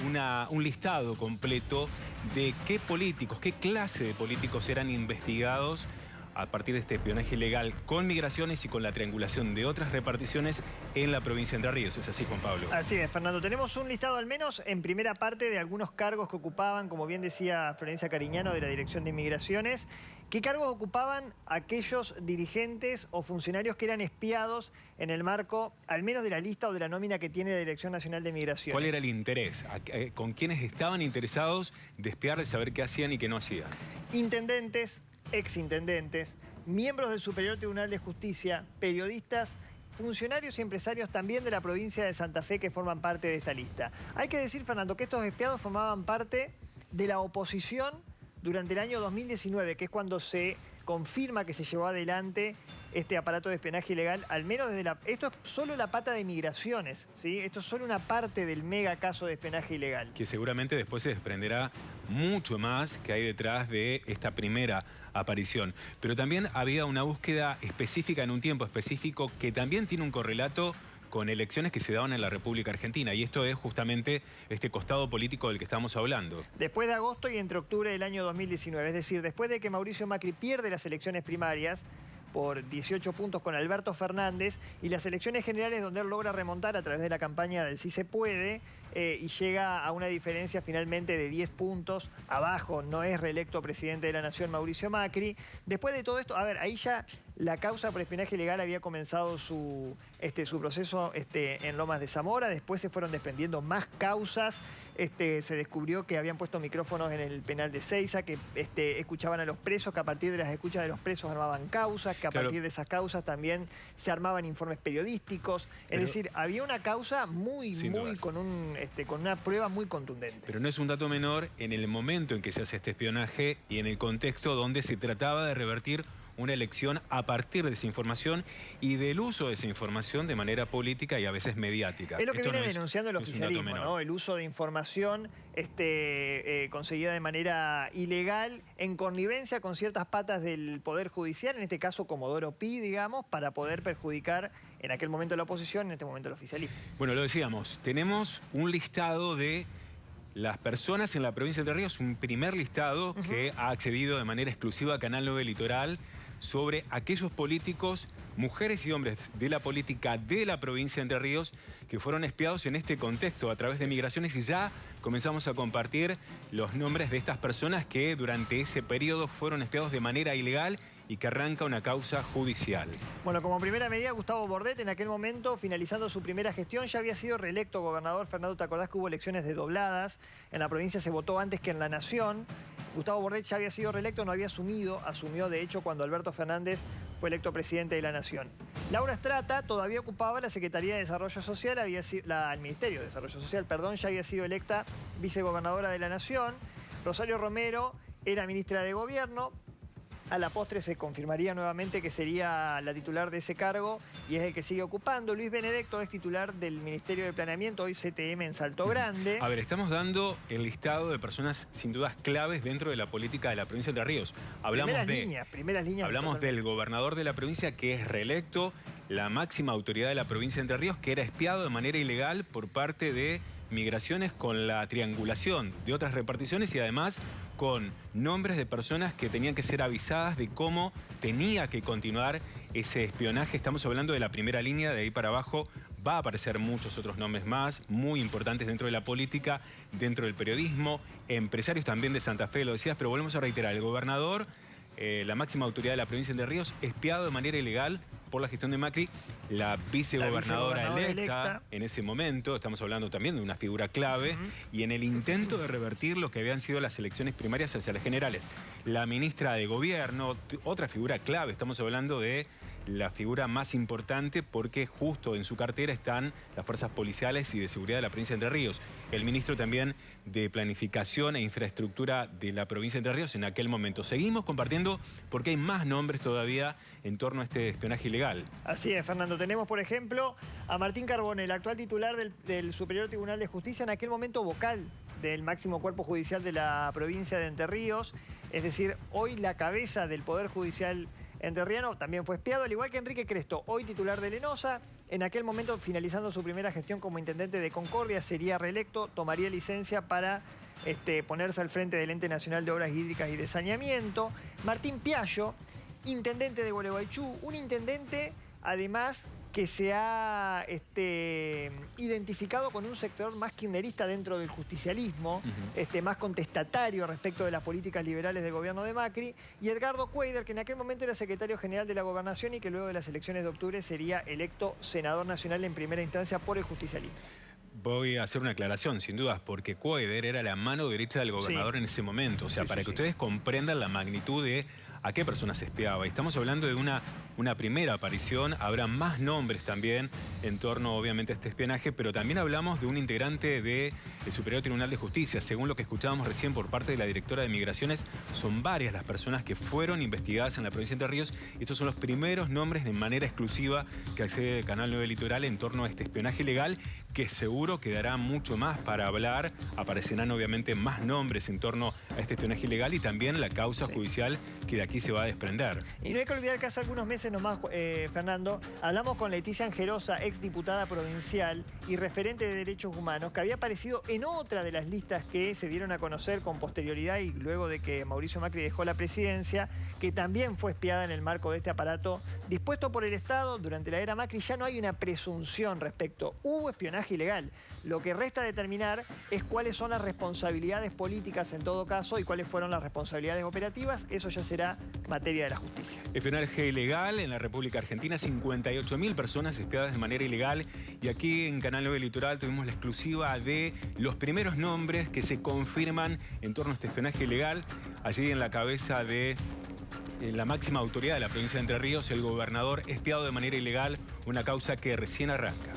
un listado completo de qué políticos, qué clase de políticos eran investigados a partir de este espionaje ilegal con migraciones y con la triangulación de otras reparticiones en la provincia de Entre Ríos. ¿Es así, Juan Pablo? Así es, Fernando. Tenemos un listado al menos en primera parte de algunos cargos que ocupaban, como bien decía Florencia Cariñano de la Dirección de Inmigraciones. ¿Qué cargos ocupaban aquellos dirigentes o funcionarios que eran espiados en el marco, al menos de la lista o de la nómina que tiene la Dirección Nacional de Migraciones? ¿Cuál era el interés? ¿Con quiénes estaban interesados de espiar, de saber qué hacían y qué no hacían? Intendentes, exintendentes, miembros del Superior Tribunal de Justicia, periodistas, funcionarios y empresarios también de la provincia de Santa Fe que forman parte de esta lista. Hay que decir, Fernando, que estos espiados formaban parte de la oposición durante el año 2019, que es cuando se confirma que se llevó adelante este aparato de espionaje ilegal, al menos desde la... Esto es solo la pata de migraciones, ¿sí? Esto es solo una parte del mega caso de espionaje ilegal. Que seguramente después se desprenderá mucho más que hay detrás de esta primera aparición. Pero también había una búsqueda específica en un tiempo específico que también tiene un correlato con elecciones que se daban en la República Argentina. Y esto es justamente este costado político del que estamos hablando. Después de agosto y entre octubre del año 2019, es decir, después de que Mauricio Macri pierde las elecciones primarias por 18 puntos con Alberto Fernández y las elecciones generales donde él logra remontar a través de la campaña del Sí se puede y llega a una diferencia finalmente de 10 puntos abajo, no es reelecto presidente de la Nación Mauricio Macri. Después de todo esto, a ver, ahí ya la causa por espionaje ilegal había comenzado su proceso en Lomas de Zamora, después se fueron desprendiendo más causas, se descubrió que habían puesto micrófonos en el penal de Seiza, que escuchaban a los presos, que a partir de las escuchas de los presos armaban causas, que a partir de esas causas también se armaban informes periodísticos. Es decir, había una causa con una prueba muy contundente. Pero no es un dato menor en el momento en que se hace este espionaje y en el contexto donde se trataba de revertir una elección a partir de esa información y del uso de esa información de manera política y a veces mediática. Es lo que viene denunciando el oficialismo, ¿no? El uso de información conseguida de manera ilegal, en connivencia con ciertas patas del Poder Judicial, en este caso Comodoro Pi, digamos, para poder perjudicar en aquel momento la oposición, en este momento el oficialismo. Bueno, lo decíamos, tenemos un listado de las personas en la provincia de Entre Ríos, un primer listado que ha accedido de manera exclusiva a Canal 9 Litoral sobre aquellos políticos, mujeres y hombres de la política de la provincia de Entre Ríos que fueron espiados en este contexto a través de migraciones y ya comenzamos a compartir los nombres de estas personas que durante ese periodo fueron espiados de manera ilegal y que arranca una causa judicial. Bueno, como primera medida, Gustavo Bordet, en aquel momento, finalizando su primera gestión, ya había sido reelecto gobernador. Fernando, ¿te acordás que hubo elecciones desdobladas? En la provincia se votó antes que en la Nación. Gustavo Bordet ya había sido reelecto, no había asumió de hecho cuando Alberto Fernández fue electo presidente de la Nación. Laura Strata todavía ocupaba la Secretaría de Desarrollo Social, el Ministerio de Desarrollo Social, perdón, ya había sido electa vicegobernadora de la Nación. Rosario Romero era ministra de Gobierno. A la postre se confirmaría nuevamente que sería la titular de ese cargo y es el que sigue ocupando. Luis Benedetto es titular del Ministerio de Planeamiento, hoy CTM en Salto Grande. A ver, estamos dando el listado de personas sin dudas claves dentro de la política de la provincia de Entre Ríos. Primeras líneas. Hablamos del gobernador de la provincia que es reelecto, la máxima autoridad de la provincia de Entre Ríos que era espiado de manera ilegal por parte de migraciones con la triangulación de otras reparticiones y además con nombres de personas que tenían que ser avisadas de cómo tenía que continuar ese espionaje. Estamos hablando de la primera línea, de ahí para abajo va a aparecer muchos otros nombres más, muy importantes dentro de la política, dentro del periodismo, empresarios también de Santa Fe, lo decías, pero volvemos a reiterar, el gobernador, la máxima autoridad de la provincia de Entre Ríos, espiado de manera ilegal por la gestión de Macri, la vicegobernadora electa en ese momento, estamos hablando también de una figura clave, y en el intento de revertir lo que habían sido las elecciones primarias hacia las generales. La ministra de Gobierno, otra figura clave, estamos hablando de la figura más importante porque justo en su cartera están las fuerzas policiales y de seguridad de la provincia de Entre Ríos. El ministro también de Planificación e Infraestructura de la provincia de Entre Ríos en aquel momento. Seguimos compartiendo porque hay más nombres todavía en torno a este espionaje ilegal. Así es, Fernando. Tenemos, por ejemplo, a Martín Carbone, el actual titular del Superior Tribunal de Justicia, en aquel momento vocal del máximo cuerpo judicial de la provincia de Entre Ríos. Es decir, hoy la cabeza del Poder Judicial entrerriano también fue espiado, al igual que Enrique Cresto, hoy titular de Lenosa, en aquel momento, finalizando su primera gestión como intendente de Concordia, sería reelecto, tomaría licencia para ponerse al frente del Ente Nacional de Obras Hídricas y de Saneamiento. Martín Piaggio, intendente de Gualeguaychú, un intendente además que se ha identificado con un sector más kirchnerista dentro del justicialismo, más contestatario respecto de las políticas liberales del gobierno de Macri, y Edgardo Cuéllar, que en aquel momento era secretario general de la Gobernación y que luego de las elecciones de octubre sería electo senador nacional en primera instancia por el justicialismo. Voy a hacer una aclaración, sin dudas, porque Cuéllar era la mano derecha del gobernador en ese momento. O sea, para que ustedes comprendan la magnitud de a qué personas se espiaba. Y estamos hablando de una primera aparición. Habrá más nombres también en torno, obviamente, a este espionaje, pero también hablamos de un integrante del Superior Tribunal de Justicia. Según lo que escuchábamos recién por parte de la directora de Migraciones, son varias las personas que fueron investigadas en la provincia de Entre Ríos. Estos son los primeros nombres de manera exclusiva que accede el Canal 9 Litoral en torno a este espionaje ilegal, que seguro quedará mucho más para hablar. Aparecerán obviamente más nombres en torno a este espionaje ilegal y también la causa judicial que de aquí se va a desprender. Y no hay que olvidar que hace algunos meses nomás, Fernando, hablamos con Leticia Angerosa, exdiputada provincial y referente de derechos humanos, que había aparecido en otra de las listas que se dieron a conocer con posterioridad y luego de que Mauricio Macri dejó la presidencia, que también fue espiada en el marco de este aparato dispuesto por el Estado durante la era Macri. Ya no hay una presunción respecto. Hubo espionaje ilegal. Lo que resta determinar es cuáles son las responsabilidades políticas en todo caso y cuáles fueron las responsabilidades operativas. Eso ya será materia de la justicia. Espionaje ilegal en la República Argentina, 58.000 personas espiadas de manera ilegal. Y aquí en Canal 9 Litoral tuvimos la exclusiva de los primeros nombres que se confirman en torno a este espionaje ilegal. Allí en la cabeza de la máxima autoridad de la provincia de Entre Ríos, el gobernador espiado de manera ilegal, una causa que recién arranca.